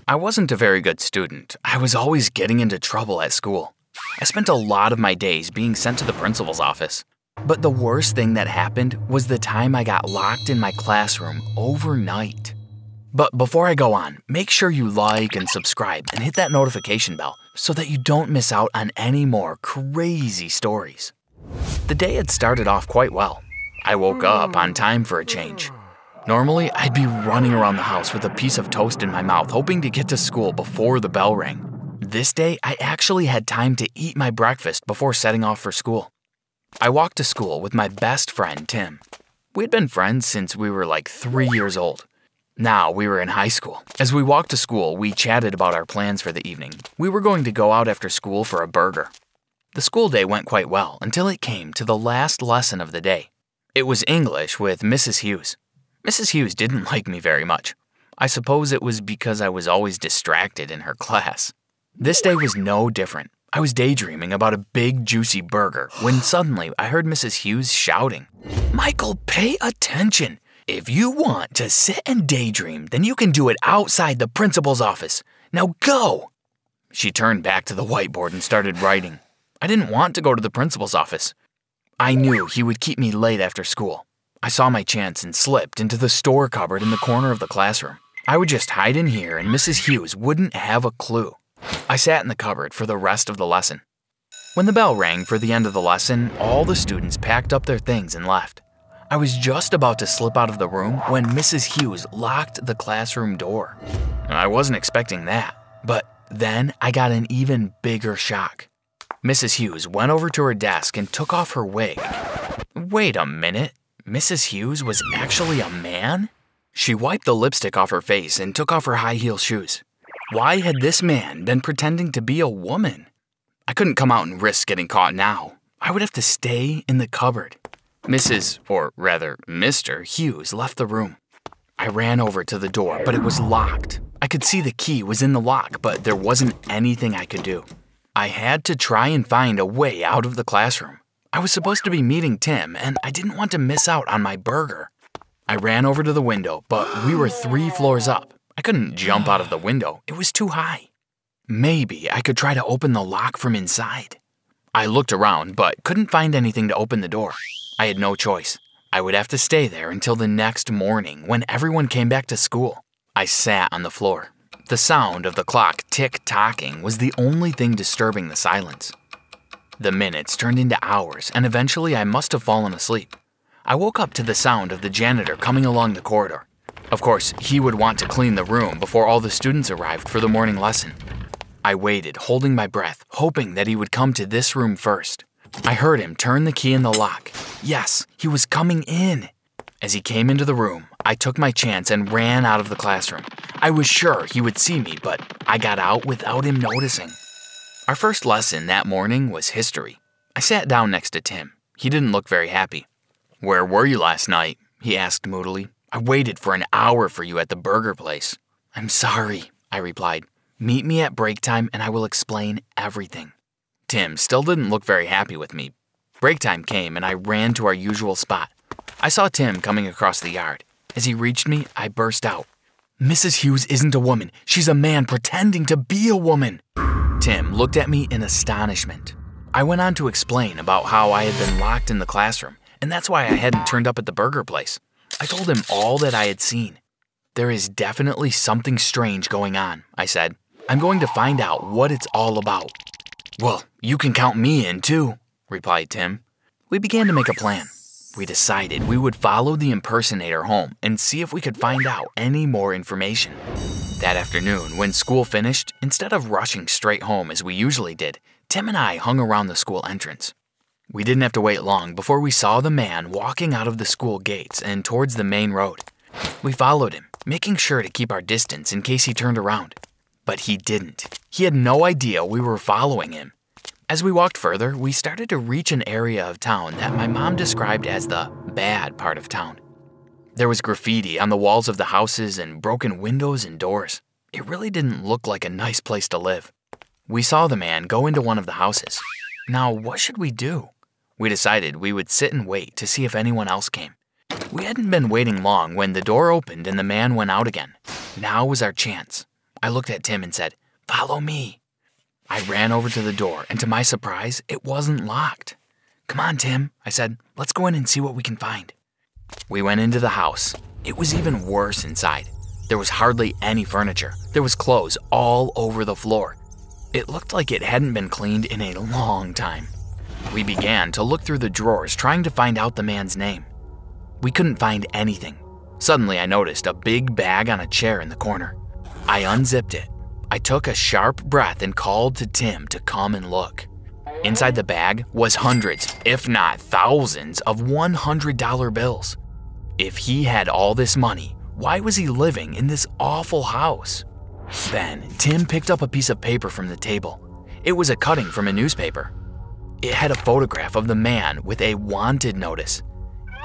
I wasn't a very good student. I was always getting into trouble at school. I spent a lot of my days being sent to the principal's office. But the worst thing that happened was the time I got locked in my classroom overnight. But before I go on, make sure you like and subscribe and hit that notification bell so that you don't miss out on any more crazy stories. The day had started off quite well. I woke up on time for a change. Normally, I'd be running around the house with a piece of toast in my mouth, hoping to get to school before the bell rang. This day, I actually had time to eat my breakfast before setting off for school. I walked to school with my best friend, Tim. We had been friends since we were like 3 years old. Now we were in high school. As we walked to school, we chatted about our plans for the evening. We were going to go out after school for a burger. The school day went quite well until it came to the last lesson of the day. It was English with Mrs. Hughes. Mrs. Hughes didn't like me very much. I suppose it was because I was always distracted in her class. This day was no different. I was daydreaming about a big, juicy burger when suddenly I heard Mrs. Hughes shouting, "Michael, pay attention! If you want to sit and daydream, then you can do it outside the principal's office. Now go!" She turned back to the whiteboard and started writing. I didn't want to go to the principal's office. I knew he would keep me late after school. I saw my chance and slipped into the store cupboard in the corner of the classroom. I would just hide in here and Mrs. Hughes wouldn't have a clue. I sat in the cupboard for the rest of the lesson. When the bell rang for the end of the lesson, all the students packed up their things and left. I was just about to slip out of the room when Mrs. Hughes locked the classroom door. I wasn't expecting that, but then I got an even bigger shock. Mrs. Hughes went over to her desk and took off her wig. Wait a minute, Mrs. Hughes was actually a man? She wiped the lipstick off her face and took off her high-heel shoes. Why had this man been pretending to be a woman? I couldn't come out and risk getting caught now. I would have to stay in the cupboard. Mrs., or rather, Mr. Hughes left the room. I ran over to the door, but it was locked. I could see the key was in the lock, but there wasn't anything I could do. I had to try and find a way out of the classroom. I was supposed to be meeting Tim, and I didn't want to miss out on my burger. I ran over to the window, but we were 3 floors up. I couldn't jump out of the window. It was too high. Maybe I could try to open the lock from inside. I looked around, but couldn't find anything to open the door. I had no choice. I would have to stay there until the next morning when everyone came back to school. I sat on the floor. The sound of the clock tick-tocking was the only thing disturbing the silence. The minutes turned into hours, and eventually I must have fallen asleep. I woke up to the sound of the janitor coming along the corridor. Of course, he would want to clean the room before all the students arrived for the morning lesson. I waited, holding my breath, hoping that he would come to this room first. I heard him turn the key in the lock. Yes, he was coming in. As he came into the room, I took my chance and ran out of the classroom. I was sure he would see me, but I got out without him noticing. Our first lesson that morning was history. I sat down next to Tim. He didn't look very happy. "Where were you last night?" he asked moodily. "I waited for an hour for you at the burger place." "I'm sorry," I replied. "Meet me at break time and I will explain everything." Tim still didn't look very happy with me. Break time came and I ran to our usual spot. I saw Tim coming across the yard. As he reached me, I burst out. "Mrs. Hughes isn't a woman. She's a man pretending to be a woman." Tim looked at me in astonishment. I went on to explain about how I had been locked in the classroom, and that's why I hadn't turned up at the burger place. I told him all that I had seen. "There is definitely something strange going on," I said. "I'm going to find out what it's all about." "Well, you can count me in too," replied Tim. We began to make a plan. We decided we would follow the impersonator home and see if we could find out any more information. That afternoon, when school finished, instead of rushing straight home as we usually did, Tim and I hung around the school entrance. We didn't have to wait long before we saw the man walking out of the school gates and towards the main road. We followed him, making sure to keep our distance in case he turned around. But he didn't. He had no idea we were following him. As we walked further, we started to reach an area of town that my mom described as the bad part of town. There was graffiti on the walls of the houses and broken windows and doors. It really didn't look like a nice place to live. We saw the man go into one of the houses. Now, what should we do? We decided we would sit and wait to see if anyone else came. We hadn't been waiting long when the door opened and the man went out again. Now was our chance. I looked at Tim and said, "Follow me." I ran over to the door, and to my surprise, it wasn't locked. "Come on, Tim," I said. "Let's go in and see what we can find." We went into the house. It was even worse inside. There was hardly any furniture. There was clothes all over the floor. It looked like it hadn't been cleaned in a long time. We began to look through the drawers, trying to find out the man's name. We couldn't find anything. Suddenly, I noticed a big bag on a chair in the corner. I unzipped it. I took a sharp breath and called to Tim to come and look. Inside the bag was hundreds, if not thousands, of $100 bills. If he had all this money, why was he living in this awful house? Then, Tim picked up a piece of paper from the table. It was a cutting from a newspaper. It had a photograph of the man with a wanted notice.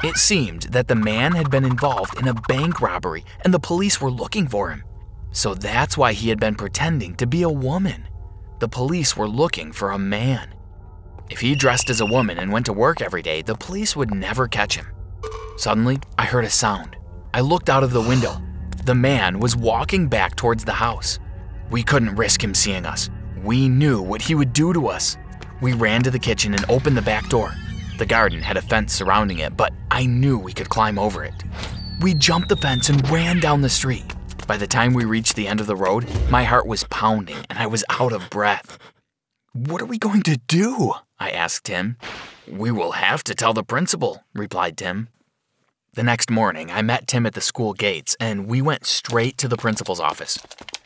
It seemed that the man had been involved in a bank robbery and the police were looking for him. So that's why he had been pretending to be a woman. The police were looking for a man. If he dressed as a woman and went to work every day, the police would never catch him. Suddenly, I heard a sound. I looked out of the window. The man was walking back towards the house. We couldn't risk him seeing us. We knew what he would do to us. We ran to the kitchen and opened the back door. The garden had a fence surrounding it, but I knew we could climb over it. We jumped the fence and ran down the street. By the time we reached the end of the road, my heart was pounding and I was out of breath. "What are we going to do?" I asked Tim. "We will have to tell the principal," replied Tim. The next morning, I met Tim at the school gates and we went straight to the principal's office.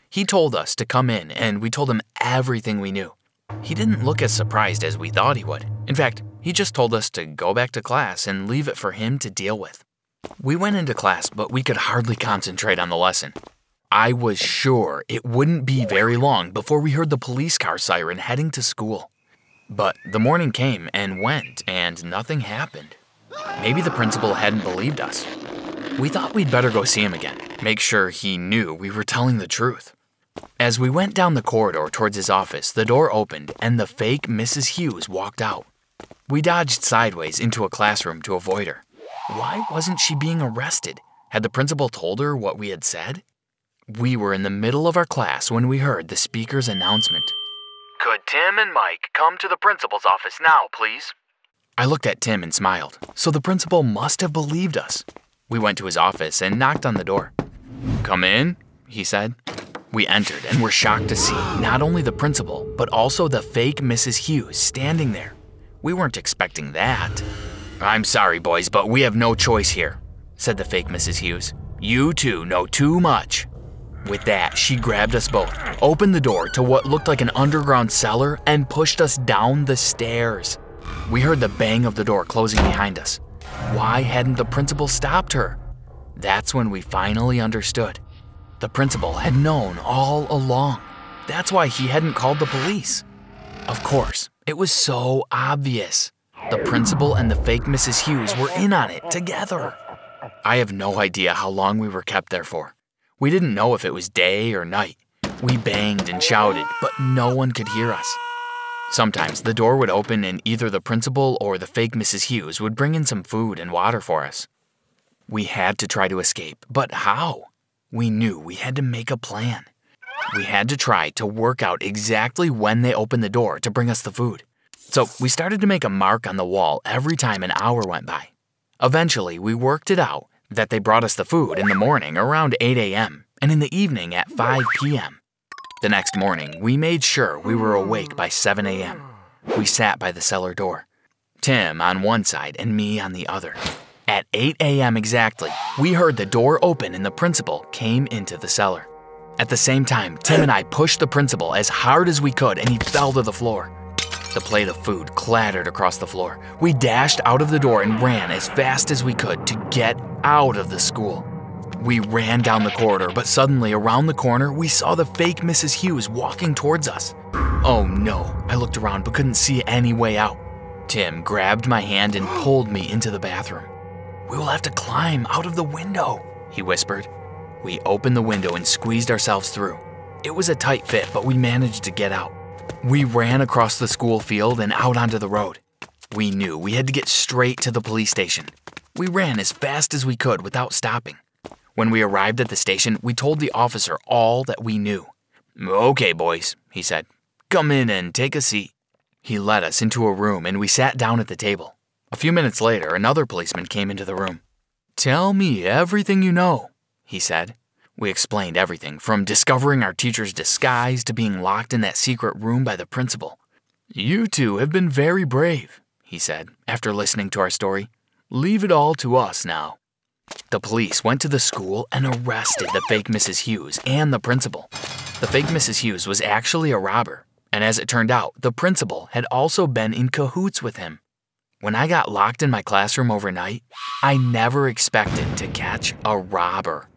He told us to come in and we told him everything we knew. He didn't look as surprised as we thought he would. In fact, he just told us to go back to class and leave it for him to deal with. We went into class, but we could hardly concentrate on the lesson. I was sure it wouldn't be very long before we heard the police car siren heading to school. But the morning came and went, and nothing happened. Maybe the principal hadn't believed us. We thought we'd better go see him again, make sure he knew we were telling the truth. As we went down the corridor towards his office, the door opened and the fake Mrs. Hughes walked out. We dodged sideways into a classroom to avoid her. Why wasn't she being arrested? Had the principal told her what we had said? We were in the middle of our class when we heard the speaker's announcement. "Could Tim and Mike come to the principal's office now, please?" I looked at Tim and smiled, so the principal must have believed us. We went to his office and knocked on the door. "Come in," he said. We entered and were shocked to see not only the principal, but also the fake Mrs. Hughes standing there. We weren't expecting that. "I'm sorry, boys, but we have no choice here," said the fake Mrs. Hughes. "You two know too much." With that, she grabbed us both, opened the door to what looked like an underground cellar, and pushed us down the stairs. We heard the bang of the door closing behind us. Why hadn't the principal stopped her? That's when we finally understood. The principal had known all along. That's why he hadn't called the police. Of course, it was so obvious. The principal and the fake Mrs. Hughes were in on it together. I have no idea how long we were kept there for. We didn't know if it was day or night. We banged and shouted, but no one could hear us. Sometimes the door would open and either the principal or the fake Mrs. Hughes would bring in some food and water for us. We had to try to escape, but how? We knew we had to make a plan. We had to try to work out exactly when they opened the door to bring us the food. So we started to make a mark on the wall every time an hour went by. Eventually, we worked it out that they brought us the food in the morning around 8 a.m. and in the evening at 5 p.m. The next morning, we made sure we were awake by 7 a.m. We sat by the cellar door, Tim on one side and me on the other. At 8 a.m. exactly, we heard the door open and the principal came into the cellar. At the same time, Tim and I pushed the principal as hard as we could and he fell to the floor. The plate of food clattered across the floor. We dashed out of the door and ran as fast as we could to get out of the school. We ran down the corridor, but suddenly around the corner, we saw the fake Mrs. Hughes walking towards us. Oh no, I looked around but couldn't see any way out. Tim grabbed my hand and pulled me into the bathroom. "We will have to climb out of the window," he whispered. We opened the window and squeezed ourselves through. It was a tight fit, but we managed to get out. We ran across the school field and out onto the road. We knew we had to get straight to the police station. We ran as fast as we could without stopping. When we arrived at the station, we told the officer all that we knew. "Okay, boys," he said. "Come in and take a seat." He led us into a room and we sat down at the table. A few minutes later, another policeman came into the room. "Tell me everything you know," he said. We explained everything, from discovering our teacher's disguise to being locked in that secret room by the principal. "You two have been very brave," he said, after listening to our story. "Leave it all to us now." The police went to the school and arrested the fake Mrs. Hughes and the principal. The fake Mrs. Hughes was actually a robber, and as it turned out, the principal had also been in cahoots with him. When I got locked in my classroom overnight, I never expected to catch a robber.